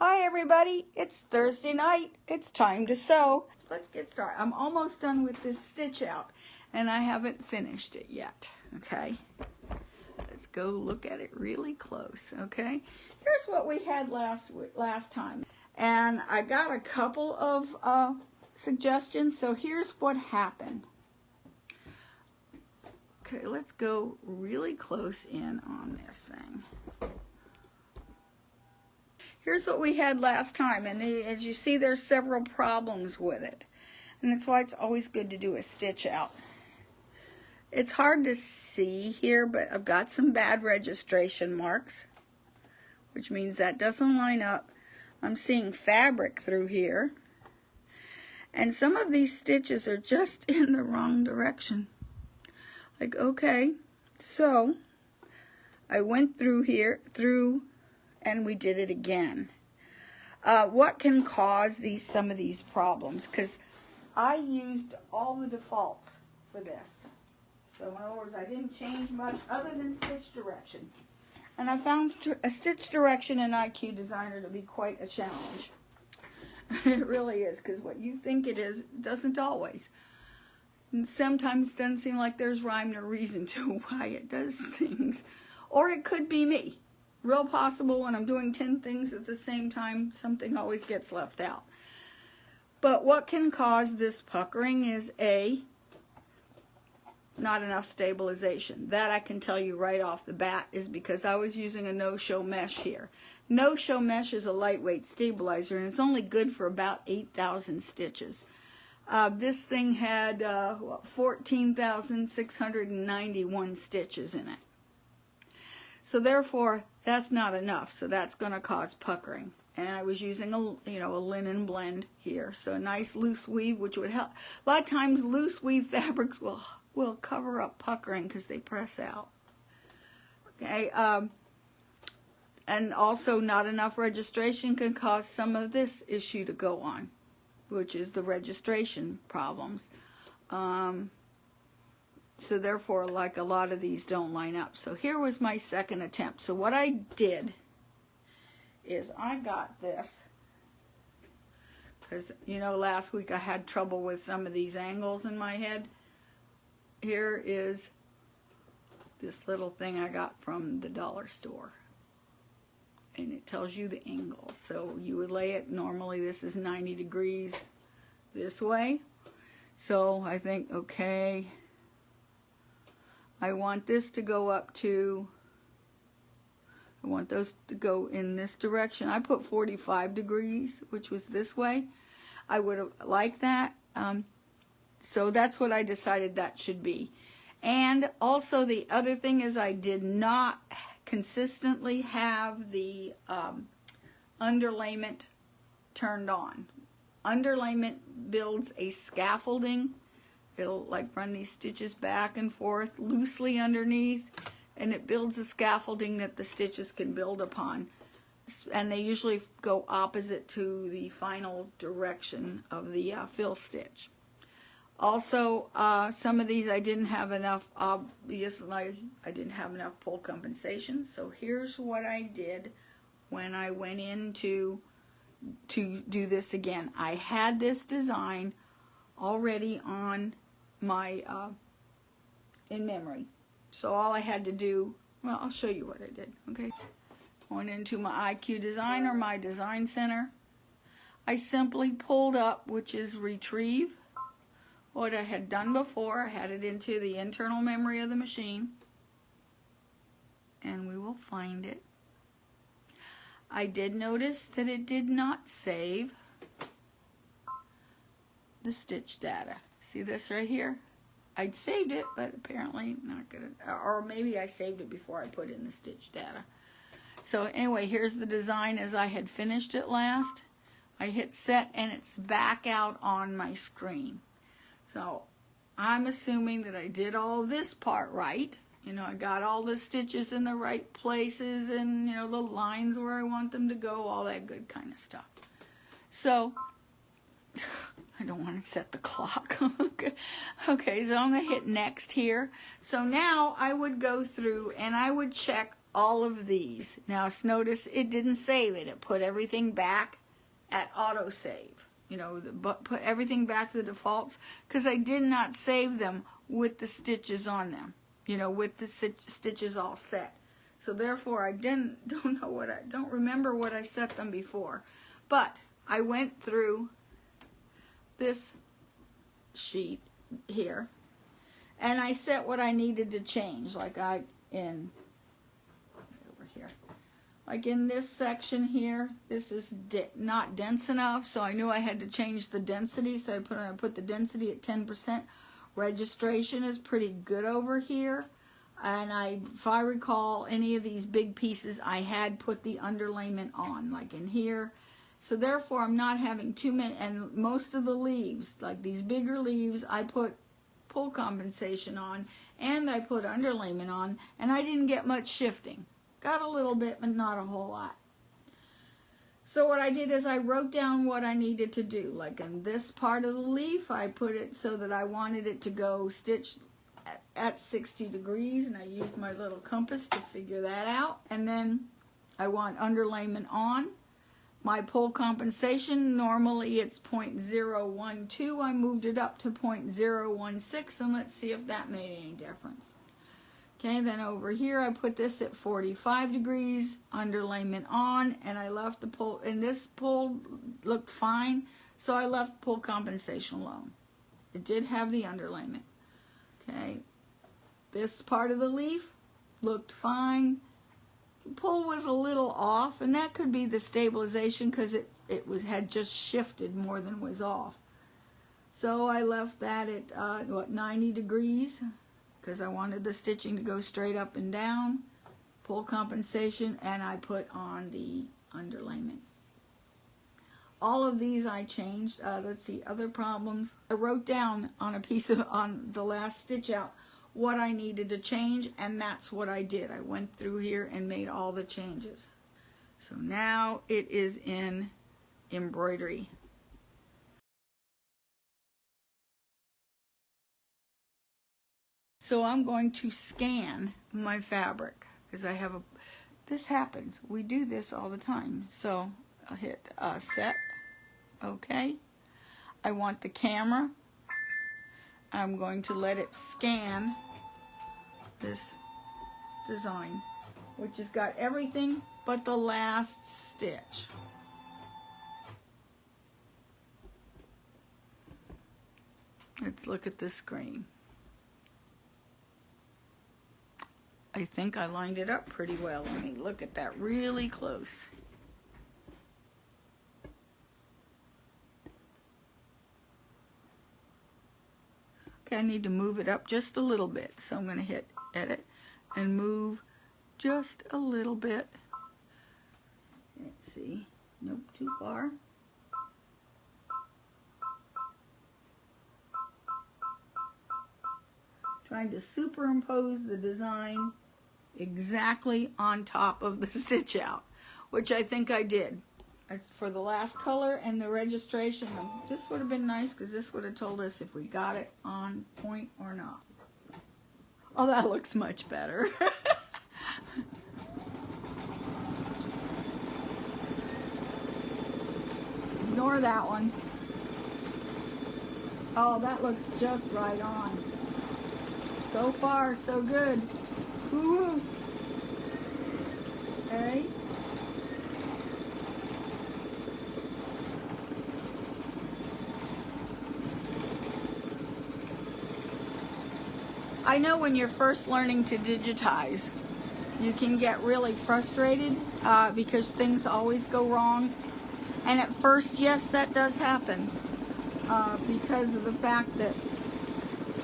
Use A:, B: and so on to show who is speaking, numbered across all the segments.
A: Hi everybody, it's Thursday night. It's time to sew. Let's get started. I'm almost done with this stitch out and I haven't finished it yet, okay? Let's go look at it really close, okay? Here's what we had last time. And I got a couple of suggestions, so here's what happened. Okay, let's go really close in on this thing. Here's what we had last time, and as you see, there's several problems with it. And that's why it's always good to do a stitch out. It's hard to see here, but I've got some bad registration marks, which means that doesn't line up. I'm seeing fabric through here. And some of these stitches are just in the wrong direction. Like, okay, so I went through here, and we did it again. What can cause some of these problems? Because I used all the defaults for this. So in other words, I didn't change much other than stitch direction. And I found a stitch direction in IQ Designer to be quite a challenge. It really is, because what you think it is doesn't always. And sometimes it doesn't seem like there's rhyme or reason to why it does things. Or it could be me. Real possible when I'm doing 10 things at the same time, something always gets left out. But what can cause this puckering is not enough stabilization. That I can tell you right off the bat is because I was using a no-show mesh here. No-show mesh is a lightweight stabilizer and it's only good for about 8,000 stitches. This thing had 14,691 stitches in it. So therefore, that's not enough. So that's going to cause puckering. And I was using a linen blend here. So a nice loose weave, which would help. A lot of times loose weave fabrics will cover up puckering because they press out. Okay. And also not enough registration can cause some of this issue to go on, which is the registration problems. So therefore, like a lot of these don't line up. So here was my second attempt. So what I did is I got this, because last week I had trouble with some of these angles in my head. Here is this little thing I got from the dollar store. And it tells you the angle. So you would lay it, normally this is 90 degrees this way. So I think, okay, I want this to go up to, I want those to go in this direction. I put 45 degrees, which was this way. I would have liked that. So that's what I decided that should be. And also the other thing is I did not consistently have the underlayment turned on. Underlayment builds a scaffolding. It'll like run these stitches back and forth loosely underneath, and it builds a scaffolding that the stitches can build upon. And they usually go opposite to the final direction of the fill stitch. Also, some of these I didn't have enough, obviously I didn't have enough pull compensation. So here's what I did when I went in to do this again. I had this design already on my in memory, so all I had to do, well, I'll show you what I did. Okay, going into my IQ Designer, my design center, I simply pulled up, which is retrieve what I had done before. I had it into the internal memory of the machine, and we will find it. I did notice that it did not save the stitch data. See this right here? I'd saved it, but apparently not gonna, or maybe I saved it before I put in the stitch data. So anyway, here's the design as I had finished it last. I hit set and it's back out on my screen. So I'm assuming that I did all this part right. I got all the stitches in the right places and, the lines where I want them to go, all that good kind of stuff. So I don't want to set the clock. Okay, so I'm going to hit next here. So now I would go through and I would check all of these. Now notice it didn't save it. It put everything back at autosave. You know, put everything back to the defaults because I did not save them with the stitches on them. You know, with the stitches all set. So therefore, I don't remember what I set them before. But I went through this sheet here, and I set what I needed to change. Like over here, like in this section here, this is not dense enough, so I knew I had to change the density. So I put the density at 10%. Registration is pretty good over here. And if I recall any of these big pieces, I had put the underlayment on, like in here. So therefore, I'm not having too many, and most of the leaves, like these bigger leaves, I put pull compensation on, and I put underlayment on, and I didn't get much shifting. Got a little bit, but not a whole lot. So what I did is I wrote down what I needed to do. Like in this part of the leaf, I put it so that I wanted it to go stitched at 60 degrees, and I used my little compass to figure that out. And then I want underlayment on. My pull compensation, normally it's 0.012. I moved it up to 0.016, and let's see if that made any difference. Okay, then over here I put this at 45 degrees, underlayment on, and I left the pull, and this pull looked fine, so I left pull compensation alone. It did have the underlayment. Okay, this part of the leaf looked fine. Pull was a little off, and that could be the stabilization because it had just shifted more than was off. So I left that at 90 degrees because I wanted the stitching to go straight up and down. Pull compensation, and I put on the underlayment. All of these I changed. Let's see, other problems. I wrote down on on the last stitch out what I needed to change, and that's what I did. I went through here and made all the changes. So now it is in embroidery. So I'm going to scan my fabric because I have this happens. We do this all the time. So I'll hit set. Okay. I want the camera. I'm going to let it scan this design, which has got everything but the last stitch. Let's look at the screen. I think I lined it up pretty well. Let me look at that really close. Okay, I need to move it up just a little bit. So I'm going to hit edit and move just a little bit. Let's see. Nope, too far. Trying to superimpose the design exactly on top of the stitch out, which I think I did. That's for the last color and the registration. This would have been nice because this would have told us if we got it on point or not. Oh, that looks much better. Ignore that one. Oh, that looks just right on. So far, so good. Woo! Okay. I know when you're first learning to digitize, you can get really frustrated because things always go wrong. And at first, yes, that does happen because of the fact that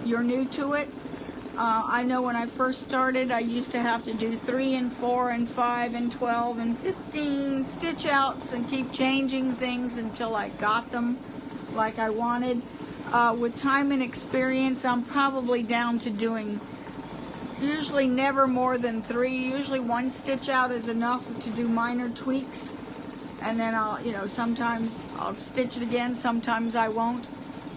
A: you're new to it. I know when I first started, I used to have to do 3 and 4 and 5 and 12 and 15 stitch outs and keep changing things until I got them like I wanted. With time and experience, I'm probably down to doing usually never more than 3. Usually 1 stitch out is enough to do minor tweaks. And then I'll, sometimes I'll stitch it again, sometimes I won't.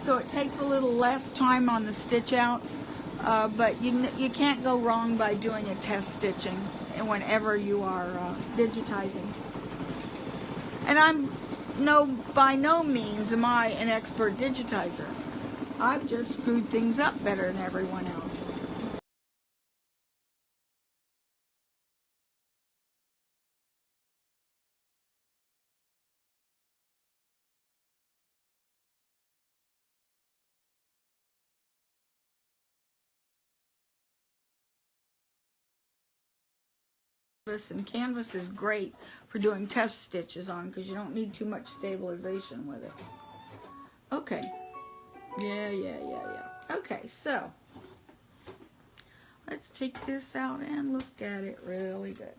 A: So it takes a little less time on the stitch outs. but you can't go wrong by doing a test stitching whenever you are digitizing. And by no means am I an expert digitizer. I've just screwed things up better than everyone else. And canvas is great for doing test stitches on because you don't need too much stabilization with it. Okay. Yeah. Okay, so let's take this out and look at it really good.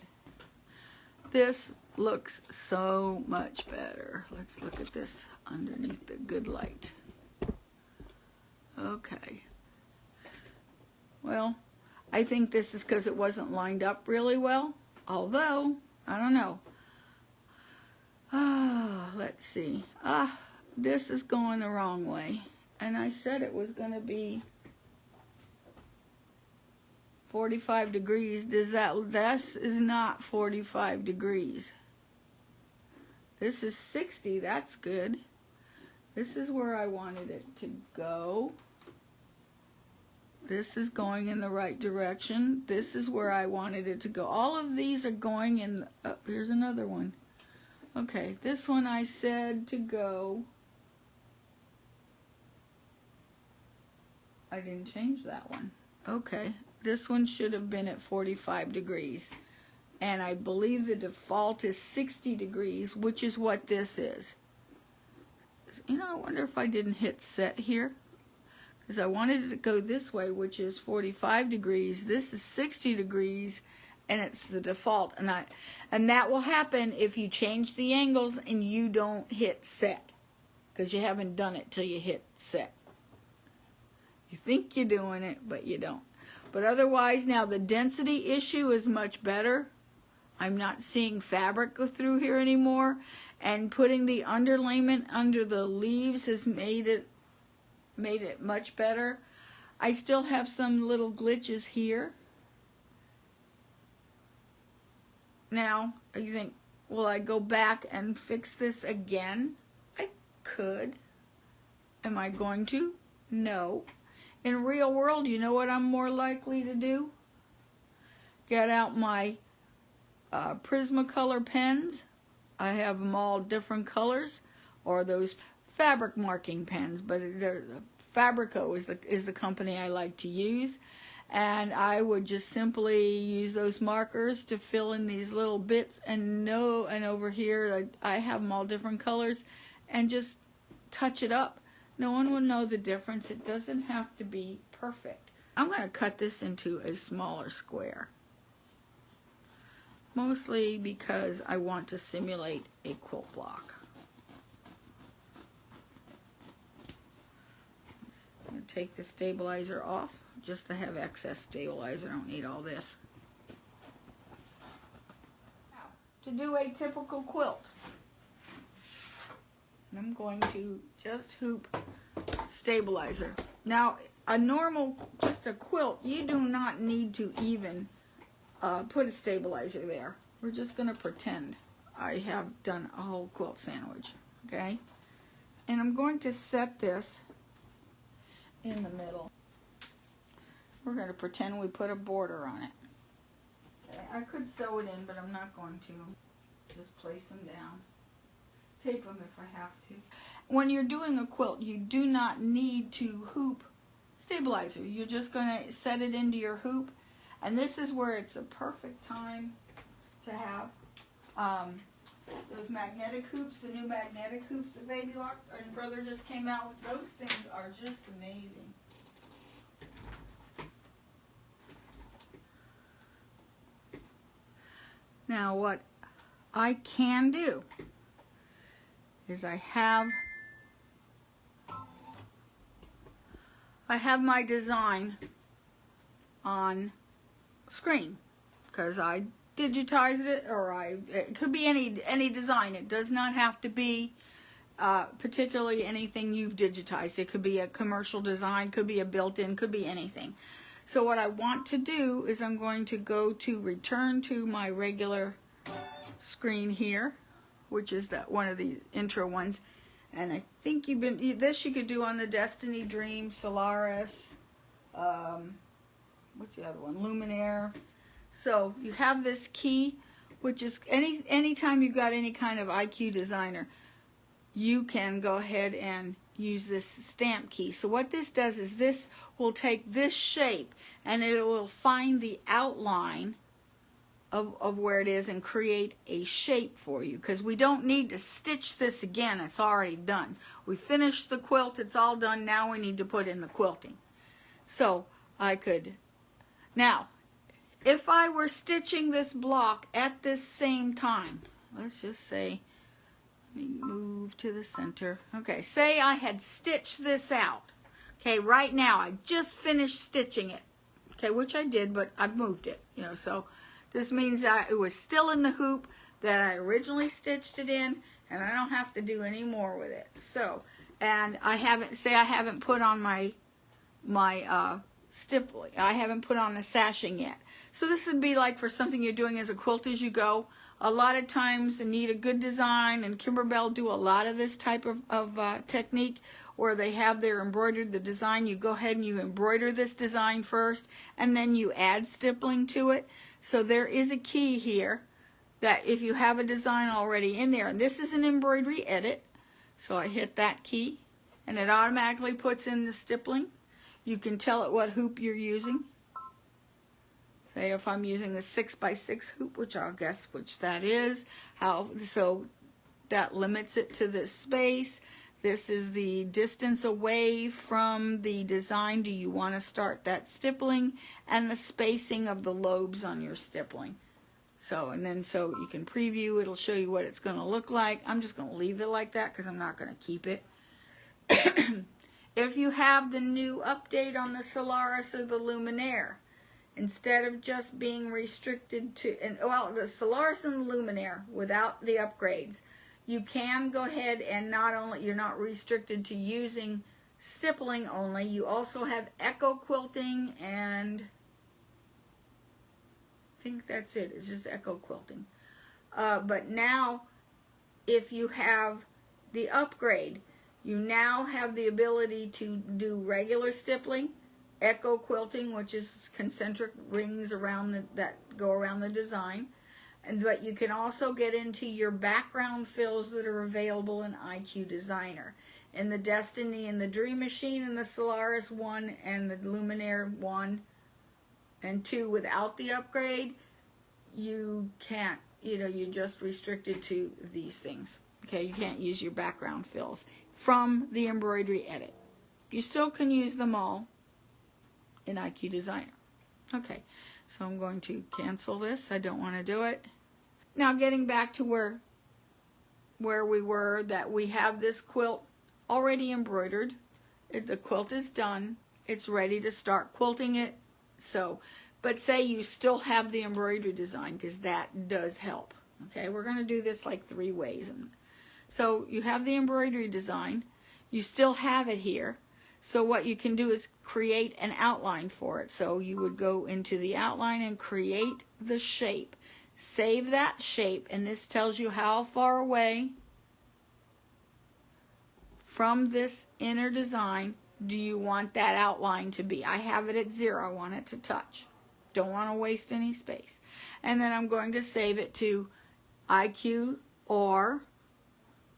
A: This looks so much better. Let's look at this underneath the good light. Okay. Well, I think this is because it wasn't lined up really well. Although, I don't know. Let's see. This is going the wrong way. And I said it was going to be 45 degrees. This is not 45 degrees. This is 60. That's good. This is where I wanted it to go. This is going in the right direction. This is where I wanted it to go. All of these are going in. Oh, here's another one. Okay, this one I said to go. I didn't change that one. Okay, this one should have been at 45 degrees. And I believe the default is 60 degrees, which is what this is. You know, I wonder if I didn't hit set here. Because I wanted it to go this way, which is 45 degrees. This is 60 degrees, and it's the default. And that will happen if you change the angles and you don't hit set. Because you haven't done it till you hit set. You think you're doing it, but you don't. But otherwise, now the density issue is much better. I'm not seeing fabric go through here anymore. And putting the underlayment under the leaves has made it much better. I still have some little glitches here. Now, you think, will I go back and fix this again? I could. Am I going to? No. In real world, you know what I'm more likely to do? Get out my Prismacolor pens. I have them all different colors, or those fabric marking pens, but Fabrico is the company I like to use, and I would just simply use those markers to fill in these little bits, and over here I have them all different colors, and just touch it up. No one will know the difference. It doesn't have to be perfect. I'm going to cut this into a smaller square, mostly because I want to simulate a quilt block. I'm going to take the stabilizer off just to have excess stabilizer. I don't need all this. Now, to do a typical quilt, I'm going to just hoop stabilizer. Now, just a quilt, you do not need to even put a stabilizer there. We're just going to pretend I have done a whole quilt sandwich, okay? And I'm going to set this in the middle. We're going to pretend we put a border on it. Okay, I could sew it in, but I'm not going to. Just place them down. Tape them if I have to. When you're doing a quilt, you do not need to hoop stabilizer. You're just going to set it into your hoop, and this is where it's a perfect time to have those magnetic hoops, the new magnetic hoops that Baby Lock and Brother just came out with. Those things are just amazing. Now what I can do is I have my design on screen because I digitized it, or it could be any design. It does not have to be particularly anything you've digitized. It could be a commercial design, could be a built-in, could be anything. So what I want to do is I'm going to go to return to my regular screen here, which is that one of the intro ones. And I think this you could do on the Destiny Dream, Solaris, what's the other one? Luminaire. So you have this key, which is anytime you've got any kind of IQ designer, you can go ahead and use this stamp key. So what this does is this will take this shape and it will find the outline of where it is and create a shape for you, because we don't need to stitch this again. It's already done. We finished the quilt. It's all done. Now we need to put in the quilting. So I could, now if I were stitching this block at this same time, let's just say, let me move to the center. Okay, say I had stitched this out. Okay, right now I just finished stitching it. Okay, which I did, but I've moved it, you know, so this means that it was still in the hoop that I originally stitched it in, and I don't have to do any more with it. So, and I haven't put on my stippling. I haven't put on the sashing yet. So this would be like for something you're doing as a quilt as you go. A lot of times you need a good design, and Kimberbell do a lot of this type of technique where they have their embroidered the design. You go ahead and you embroider this design first, and then you add stippling to it. So there is a key here that if you have a design already in there, and this is an embroidery edit, so I hit that key and it automatically puts in the stippling. You can tell it what hoop you're using. Say if I'm using the 6x6 hoop, which I'll guess which that is, so that limits it to this space. This is the distance away from the design. Do you want to start that stippling, and the spacing of the lobes on your stippling. So, and then so you can preview, it'll show you what it's going to look like. I'm just going to leave it like that because I'm not going to keep it. If you have the new update on the Solaris or the Luminaire, instead of just being restricted to, well, the Solaris and the Luminaire without the upgrades, you can go ahead and not only, you're not restricted to using stippling only, you also have echo quilting, and I think that's it. It's just echo quilting. But now, if you have the upgrade, you now have the ability to do regular stippling, echo quilting, which is concentric rings around that go around the design. But you can also get into your background fills that are available in IQ Designer. In the Destiny and the Dream Machine and the Solaris 1 and the Luminaire 1 and 2 without the upgrade, you can't, you're just restricted to these things. Okay, you can't use your background fills from the embroidery edit. You still can use them all in IQ Designer. Okay, so I'm going to cancel this. I don't want to do it. Now getting back to where we were, that we have this quilt already embroidered. The quilt is done. It's ready to start quilting it. So, but say you still have the embroidery design, because that does help. Okay, we're going to do this like 3 ways. So you have the embroidery design. You still have it here. So what you can do is create an outline for it. So you would go into the outline and create the shape. Save that shape, and this tells you how far away from this inner design do you want that outline to be. I have it at 0. I want it to touch. Don't want to waste any space. And then I'm going to save it to IQ or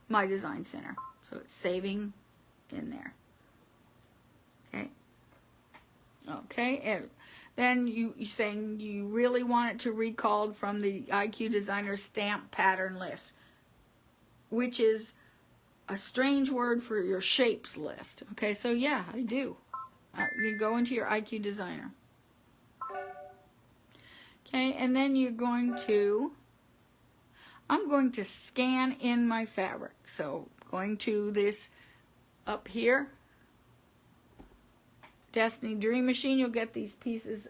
A: My Design Center. So it's saving in there. Okay, and then you're saying you really want it to recalled from the IQ Designer stamp pattern list, which is a strange word for your shapes list. Okay, so yeah, I do. You go into your IQ Designer. Okay, and then you're going to, I'm going to scan in my fabric. So going to this up here, Destiny Dream Machine, you'll get these pieces,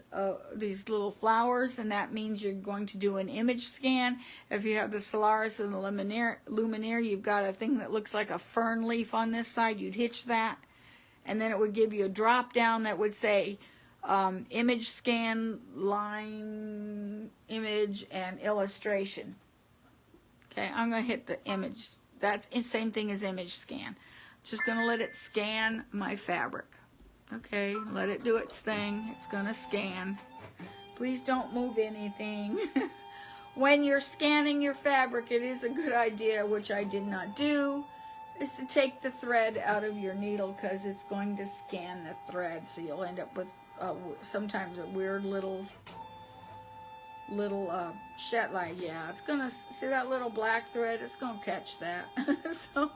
A: these little flowers, and that means you're going to do an image scan. If you have the Solaris and the Luminaire, you've got a thing that looks like a fern leaf on this side. You'd hitch that, and then it would give you a drop down that would say image scan, line image, and illustration. Okay, I'm going to hit the image. That's the same thing as image scan. Just going to let it scan my fabric. Okay, let it do its thing. It's going to scan. Please don't move anything. When you're scanning your fabric, it is a good idea, which I did not do, is to take the thread out of your needle, because it's going to scan the thread, so you'll end up with sometimes a weird little shed, like, yeah, it's gonna, see that little black thread, it's gonna catch that. So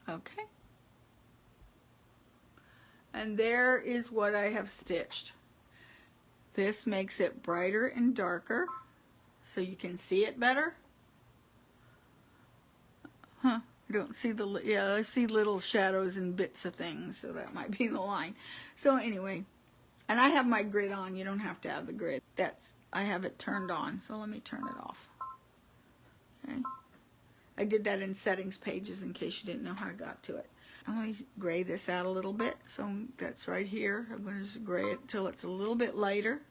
A: okay. And there is what I have stitched. This makes it brighter and darker so you can see it better. Huh, I don't see the, yeah, I see little shadows and bits of things, so that might be the line. So anyway, and I have my grid on. You don't have to have the grid. I have it turned on, so let me turn it off. Okay. I did that in settings pages in case you didn't know how I got to it. I'm going to gray this out a little bit, so that's right here. I'm going to just gray it till it's a little bit lighter.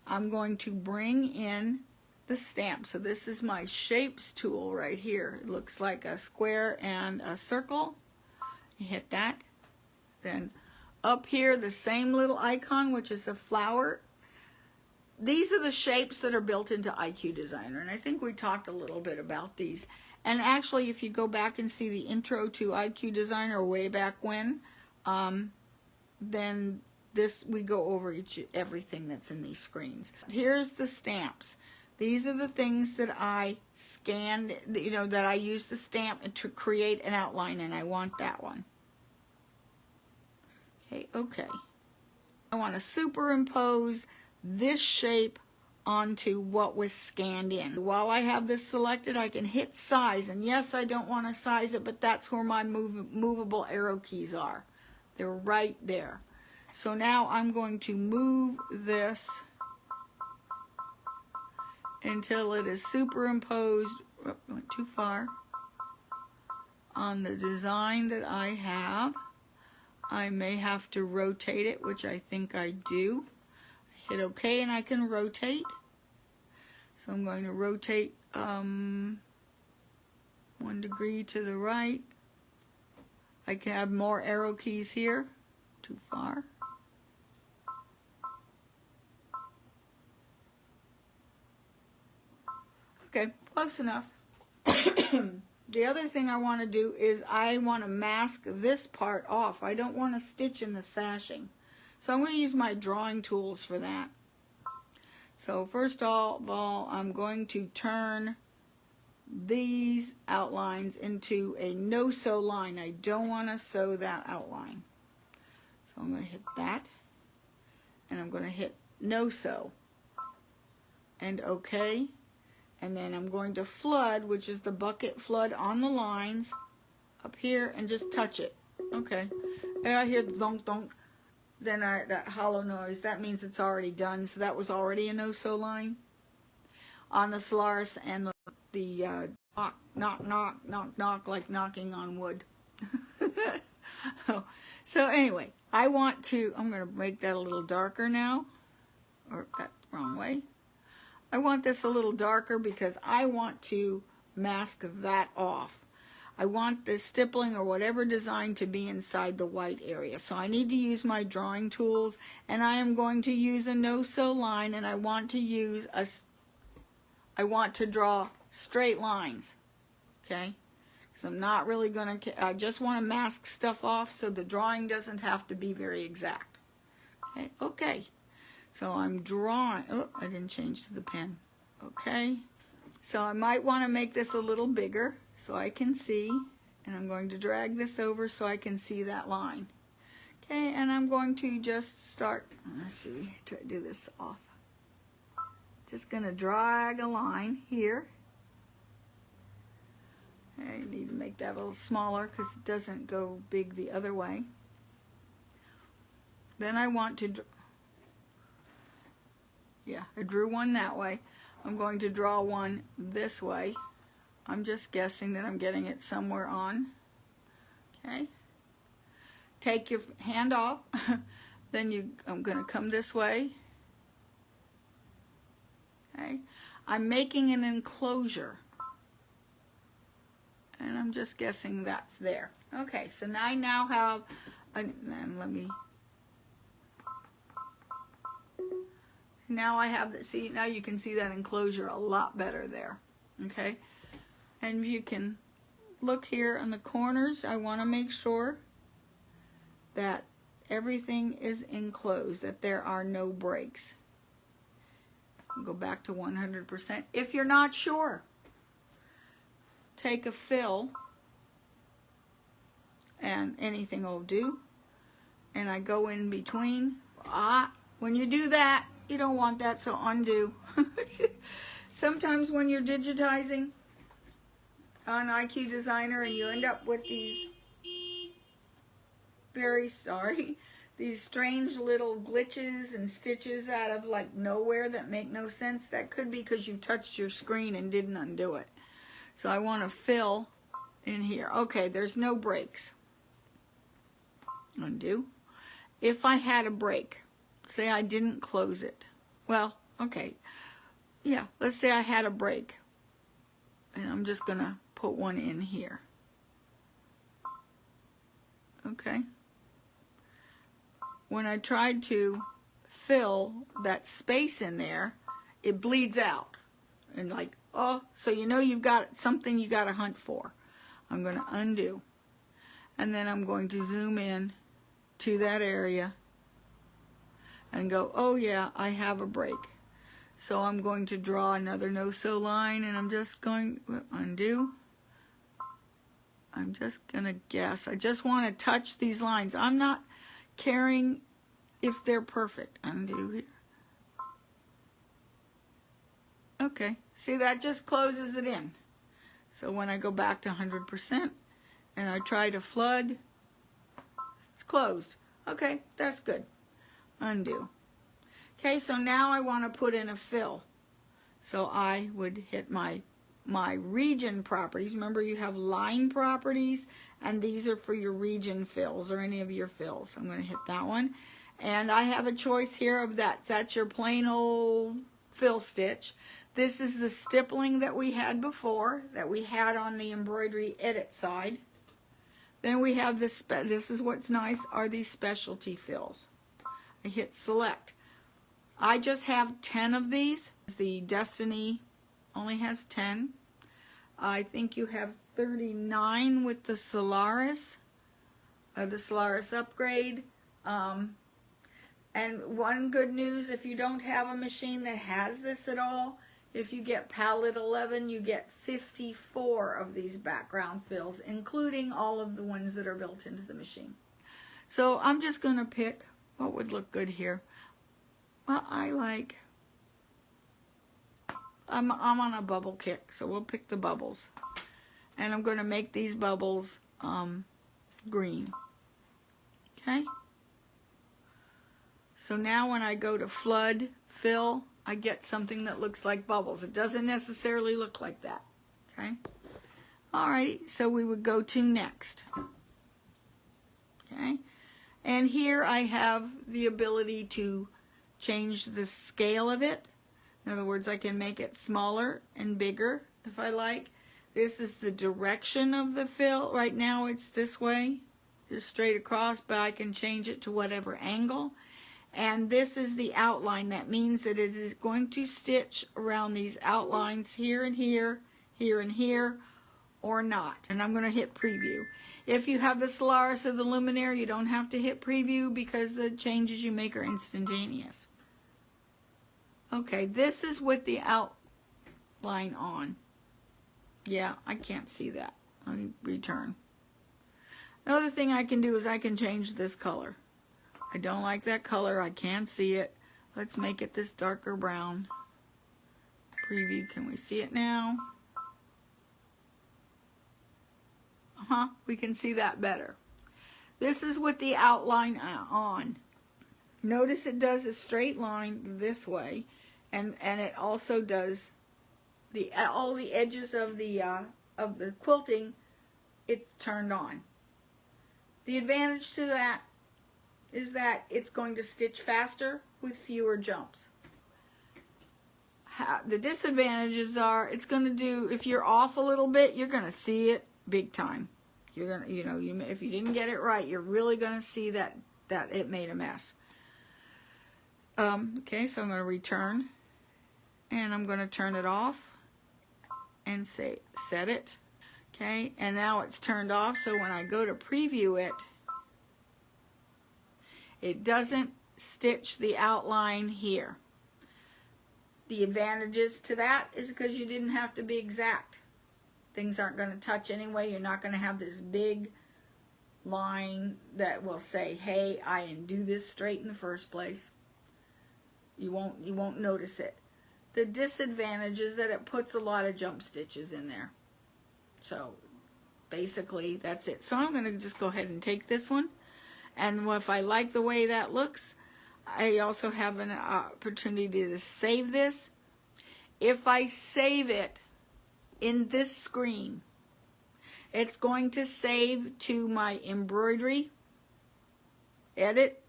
A: I'm going to bring in the stamp. So this is my shapes tool right here. It looks like a square and a circle. You hit that. Then up here, the same little icon, which is a flower. These are the shapes that are built into IQ Designer, and I think we talked a little bit about these. And actually, if you go back and see the intro to IQ Designer way back when, then we go over everything that's in these screens. Here's the stamps. These are the things that I scanned, that I use the stamp to create an outline, and I want that one. Okay. I want to superimpose this shape onto what was scanned in. While I have this selected, I can hit size, and yes, I don't want to size it, but that's where my movable arrow keys are. They're right there. So now I'm going to move this until it is superimposed, went too far, on the design that I have. I may have to rotate it, which I think I do. Hit OK, and I can rotate. So I'm going to rotate 1 degree to the right. I can have more arrow keys here. Too far. Okay, close enough. The other thing I want to do is I want to mask this part off. I don't want to stitch in the sashing. So I'm going to use my drawing tools for that. So first of all, I'm going to turn these outlines into a no-sew line. I don't want to sew that outline. So I'm going to hit that, and I'm going to hit no-sew, and OK. And then I'm going to flood, which is the bucket flood on the lines up here, and just touch it. Okay. And I hear donk donk. Then that hollow noise, that means it's already done. So that was already a no-sew line on the Solaris, and the knock knock knock knock, like knocking on wood. So anyway, I'm going to make that a little darker now, or that's the wrong way. I want this a little darker because I want to mask that off. I want the stippling or whatever design to be inside the white area. So I need to use my drawing tools, and I am going to use a no-sew line, and I want to draw straight lines, okay? Because I'm not really going to, I just want to mask stuff off so the drawing doesn't have to be very exact. Okay. So I'm drawing, oh, I didn't change to the pen. Okay. So I might want to make this a little bigger so I can see, and I'm going to drag this over so I can see that line. Okay, and I'm going to just start, let's see, try to do this off. Just going to drag a line here. Okay, need to make that a little smaller because it doesn't go big the other way. Then I want to, I drew one that way. I'm going to draw one this way. I'm just guessing that I'm getting it somewhere on. Okay. Take your hand off. Then I'm going to come this way. Okay. I'm making an enclosure. And I'm just guessing that's there. Okay, so now I now have, and let me, now I have the, see, now you can see that enclosure a lot better there. Okay, and you can look here on the corners. I want to make sure that everything is enclosed, that there are no breaks. Go back to 100%. If you're not sure, take a fill, and anything will do, and I go in between. When you do that, you don't want that, so undo. Sometimes when you're digitizing on IQ Designer and you end up with these these strange little glitches and stitches out of like nowhere that make no sense, that could be because you touched your screen and didn't undo it. So I want to fill in here. Okay, there's no breaks. Undo. If I had a break, say I didn't close it. Well, okay. Yeah, let's say I had a break. And I'm just going to put one in here. Okay. When I tried to fill that space in there, it bleeds out. And like, oh, so you know you've got something you got to hunt for. I'm going to undo. And then I'm going to zoom in to that area and go, oh yeah, I have a break. So I'm going to draw another no-sew line, and I'm just going to undo. I'm just going to guess. I just want to touch these lines. I'm not caring if they're perfect. Undo here. Okay, see, that just closes it in. So when I go back to 100% and I try to flood, it's closed. Okay, that's good. Undo. Okay, so now I want to put in a fill. So I would hit my region properties. Remember, you have line properties, and these are for your region fills or any of your fills. I'm going to hit that one. And I have a choice here of that. That's your plain old fill stitch. This is the stippling that we had before, that we had on the embroidery edit side. Then we have this, this is what's nice, are these specialty fills. I hit select. I just have 10 of these. The Destiny only has 10. I think you have 39 with the Solaris upgrade. And one good news, if you don't have a machine that has this at all, if you get palette 11, you get 54 of these background fills, including all of the ones that are built into the machine. So I'm just going to pick what would look good here. Well, I'm on a bubble kick, so we'll pick the bubbles. And I'm going to make these bubbles green. Okay? So now when I go to flood, fill, I get something that looks like bubbles. It doesn't necessarily look like that. Okay? Alrighty, so we would go to next. Okay? And here I have the ability to change the scale of it. In other words, I can make it smaller and bigger if I like. This is the direction of the fill. Right now it's this way, just straight across, but I can change it to whatever angle. And this is the outline. That means that it is going to stitch around these outlines here and here, here and here, or not. And I'm going to hit preview. If you have the Solaris or the Luminaire, you don't have to hit preview because the changes you make are instantaneous. Okay, this is with the outline on. Yeah, I can't see that. Let me return. Another thing I can do is I can change this color. I don't like that color. I can't see it. Let's make it this darker brown. Preview. Can we see it now? We can see that better. This is with the outline on. Notice it does a straight line this way, and it also does all the edges of the quilting. It's turned on. The advantage to that is that it's going to stitch faster with fewer jumps. The disadvantages are it's going to do, if you're off a little bit, you're going to see it big time. You're going to, if you didn't get it right, you're really going to see that it made a mess. Okay, so I'm going to return, and I'm going to turn it off and say set it. Okay, and now it's turned off, so when I go to preview it, it doesn't stitch the outline here. The advantages to that is because you didn't have to be exact. Things aren't going to touch anyway. You're not going to have this big line that will say, hey, I didn't do this straight in the first place. You won't notice it. The disadvantage is that it puts a lot of jump stitches in there. So basically that's it. So I'm going to just go ahead and take this one, and if I like the way that looks, I also have an opportunity to save this. If I save it in this screen, it's going to save to my embroidery, edit,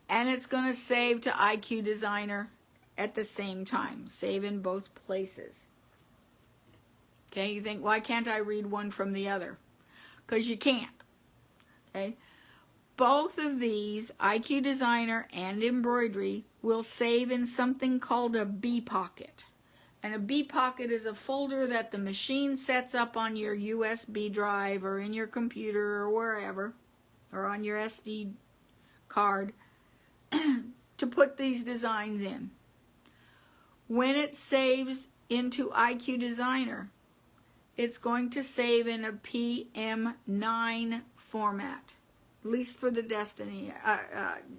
A: and it's going to save to IQ Designer at the same time. Save in both places. Okay, you think, why can't I read one from the other? Because you can't. Okay, both of these, IQ Designer and embroidery, will save in something called a B pocket. And a B pocket is a folder that the machine sets up on your USB drive or in your computer or wherever, or on your SD card, to put these designs in. When it saves into IQ Designer, it's going to save in a PM9 format, at least for the Destiny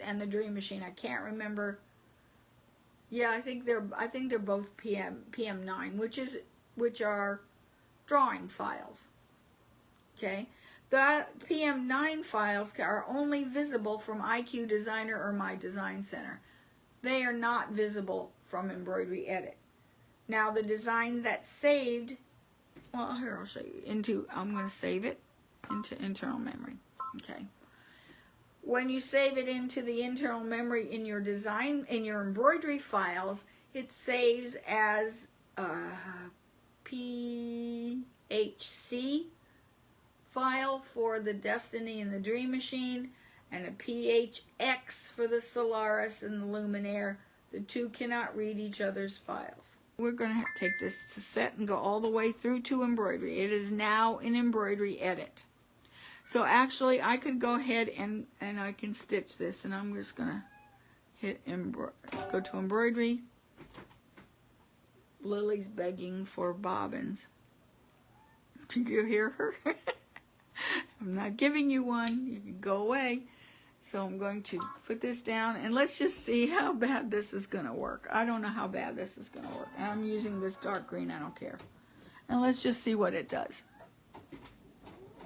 A: and the Dream Machine. I can't remember. Yeah, I think they're both PM9, which are drawing files. Okay, the PM9 files are only visible from IQ Designer or My Design Center. They are not visible from Embroidery Edit. Now the design that's saved, well, here I'll show you. I'm going to save it into internal memory. Okay. When you save it into the internal memory in your design, in your embroidery files, it saves as PHC file for the Destiny and the Dream Machine, and a PHX for the Solaris and the Luminaire. The two cannot read each other's files. We're going to take this to set and go all the way through to embroidery. It is now in Embroidery Edit. So actually I could go ahead and I can stitch this, and I'm just going to hit go to embroidery. Lily's begging for bobbins. Did you hear her? I'm not giving you one. You can go away. So I'm going to put this down, and let's just see how bad this is going to work. I don't know how bad this is going to work. And I'm using this dark green. I don't care. And let's just see what it does.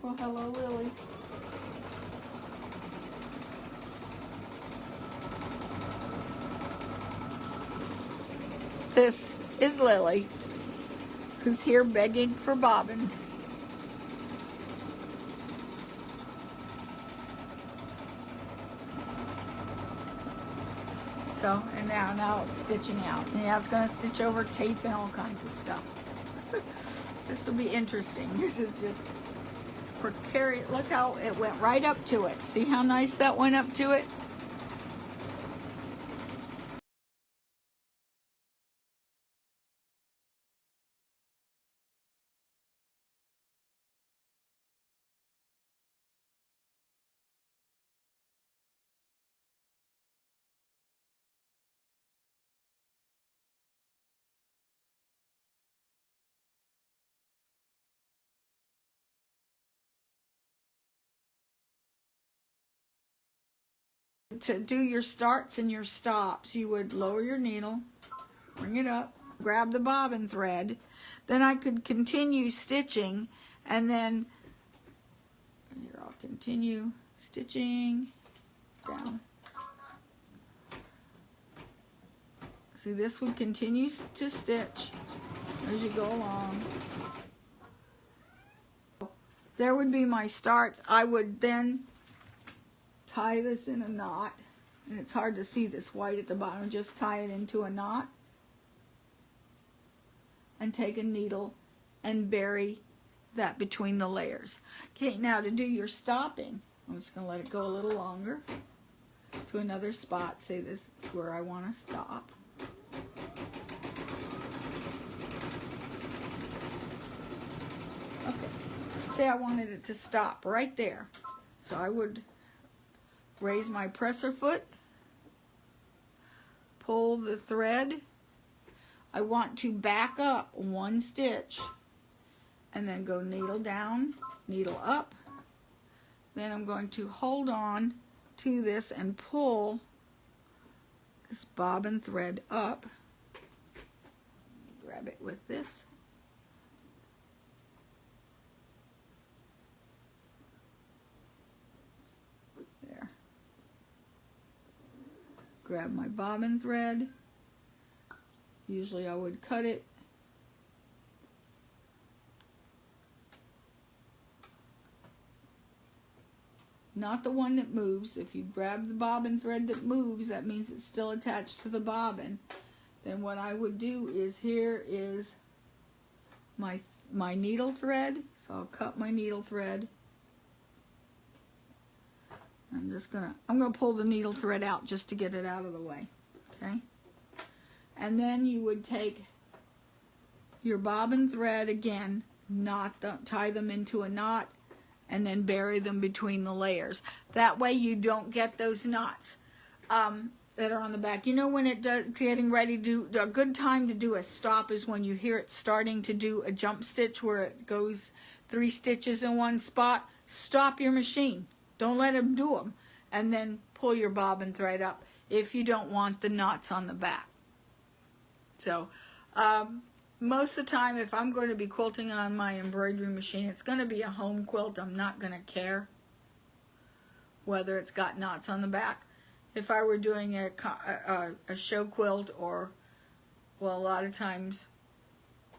A: Well, hello, Lily. This is Lily, who's here begging for bobbins. So, and now it's stitching out. And now it's going to stitch over tape and all kinds of stuff. This will be interesting. This is just precarious. Look how it went right up to it. See how nice that went up to it? To do your starts and your stops, you would lower your needle, bring it up, grab the bobbin thread. Then I could continue stitching, and then Here, I'll continue stitching down. See, this would continue to stitch as you go along. There would be my starts. I would then tie this in a knot, and it's hard to see this white at the bottom. Just tie it into a knot and take a needle and bury that between the layers. Okay, now to do your stopping, I'm just going to let it go a little longer to another spot. Say this is where I want to stop. Okay, say I wanted it to stop right there. So I would raise my presser foot, pull the thread. I want to back up one stitch and then go needle down, needle up. Then I'm going to hold on to this and pull this bobbin thread up. Grab it with this. There. Grab my bobbin thread. Usually I would cut it. Not the one that moves. If you grab the bobbin thread that moves, that means it's still attached to the bobbin. Then what I would do is, here is my needle thread. So I'll cut my needle thread. I'm gonna pull the needle thread out just to get it out of the way. Okay? And then you would take your bobbin thread again, tie them into a knot, and then bury them between the layers. That way you don't get those knots that are on the back. You know, when it does getting ready to do, a good time to do a stop is when you hear it starting to do a jump stitch where it goes 3 stitches in one spot. Stop your machine. Don't let them do them. And then pull your bobbin thread up if you don't want the knots on the back. So, most of the time, if I'm going to be quilting on my embroidery machine, it's going to be a home quilt. I'm not going to care whether it's got knots on the back. If I were doing a show quilt, or, well, a lot of times,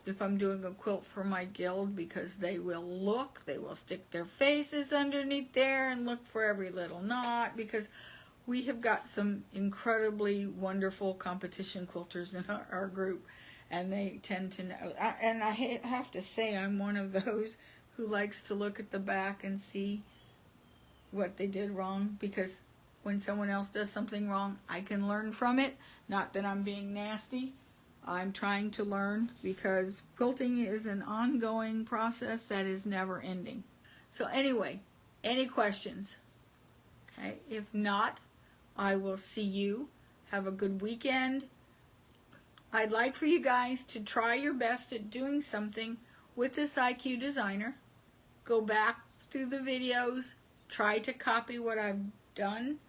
A: if I'm doing a quilt for my guild, because they will stick their faces underneath there and look for every little knot, because we have got some incredibly wonderful competition quilters in our group, and they tend to know. And I have to say, I'm one of those who likes to look at the back and see what they did wrong, because when someone else does something wrong, I can learn from it. Not that I'm being nasty. I'm trying to learn, because quilting is an ongoing process that is never ending. So anyway, any questions? Okay, if not, I will see you. Have a good weekend. I'd like for you guys to try your best at doing something with this IQ Designer. Go back through the videos. Try to copy what I've done.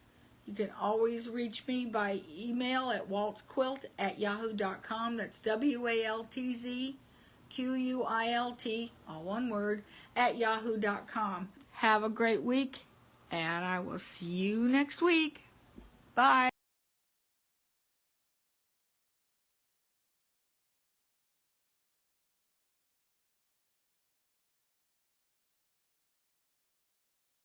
A: You can always reach me by email at waltzquilt@yahoo.com. That's WALTZQUILT, all one word, @yahoo.com. Have a great week, and I will see you next week. Bye.